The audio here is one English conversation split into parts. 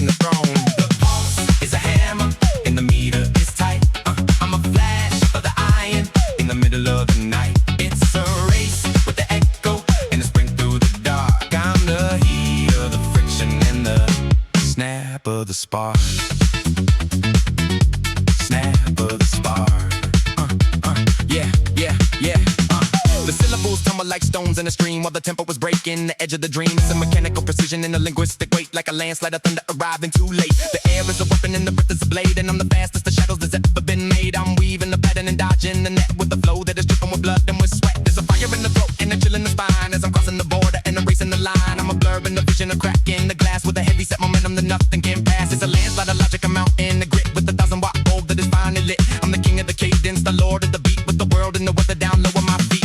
taking the throne. The pulse is a hammer, and the meter is tight. I'm a flash of the iron in the middle of the night. It's a race with the echo and the sprint through the dark. I'm the heat of the friction and the snap of the spark. Snap of the spark. Yeah. The syllables tumble like stones in a stream while the tempo was breaking the edge of the dream. It's a mechanical precision and a linguistic weight, like a landslide of thunder arriving too late. The air is a weapon and the breath is a blade, and I'm the fastest the shadows that's ever been made. I'm weaving the pattern and dodging the net with the flow that is dripping with blood and with sweat. There's a fire in the throat and a chill in the spine as I'm crossing the border and I'm racing the line. I'm a blur in the vision, a crack in the glass with a heavy set momentum that nothing can pass. It's a landslide of logic, a mountain, a grit with a 1,000-watt bulb that is finally lit. I'm the king of the cadence, the lord of the beat, with the world and the weather down low on my feet.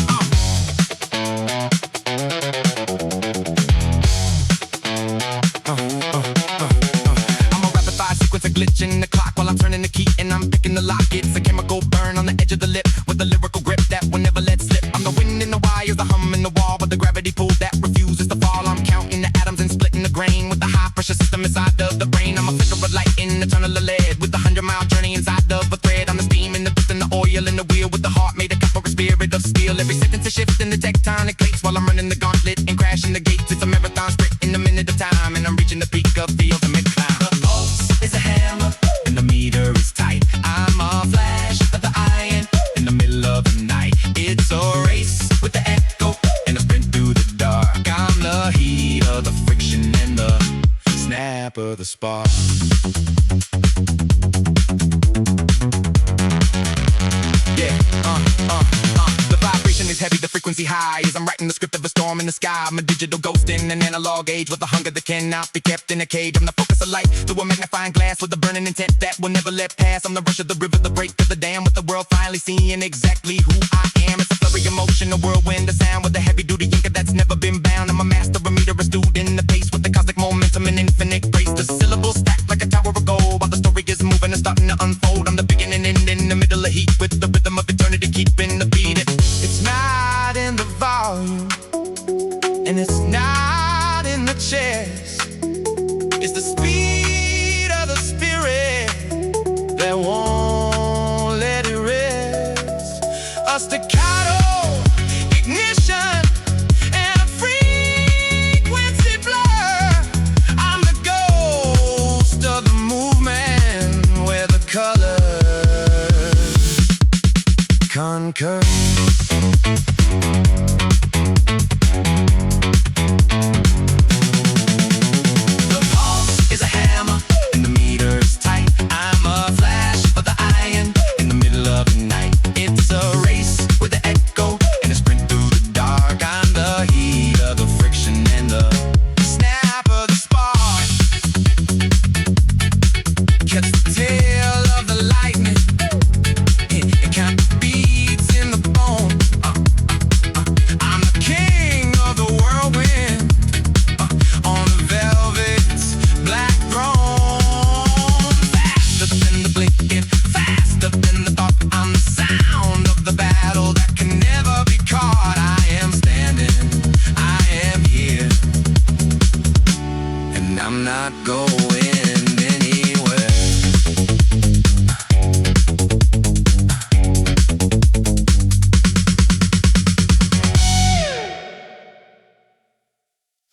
I'm a rapid-fire sequence of glitching the clock while I'm turning the key and I'm picking the lock. It's a chemical burn on the edge of the lip with a lyrical grip that will never let slip. I'm the wind in the wires, the hum in the wall with the gravity pull that refuses to fall. I'm counting the atoms and splitting the grain with the high-pressure system inside of the brain. I'm a flicker of light in the tunnel of lead with the 100-mile journey inside of a thread. I'm the steam in the piston, the oil in the wheel with the heart made up for a spirit of steel. Every sentence is shifting the tectonic plates while I'm running the gauntlet and crashing the gates. It's a marathon sprint in a minute of time, and I'm reaching the peak of the ultimate climb. The pulse is a hammer, and the meter is tight. I'm a flash of the iron in the middle of the night. It's a race with the echo and a sprint through the dark. I'm the heat of the friction and the snap of the spark. The vibration is heavy, the frequency high as I'm writing the script of a storm in the sky. I'm a digital ghost in an analog age with a hunger that cannot be kept in a cage. I'm the focus of light through a magnifying glass with a burning intent that will never let pass. I'm the rush of the river, the break of the dam, with the world finally seeing exactly who I am. It's a flurry of motion, a whirlwind, a sound with a heavy-duty inker that's never been bound. I'm a master, a meter, a student, the pace with the cosmic momentum and infinite grace. The syllables stack like a tower of gold while the story is moving and starting to unfold. I'm the beginning and in the middle of heat with the rhythm of eternity keeping the beat. It's not in the volume, and it's not in the chest. It's the speed of the spirit that won't let it rest. A staccato ignition and a frequency blur. I'm the ghost of the movement where the colors concur.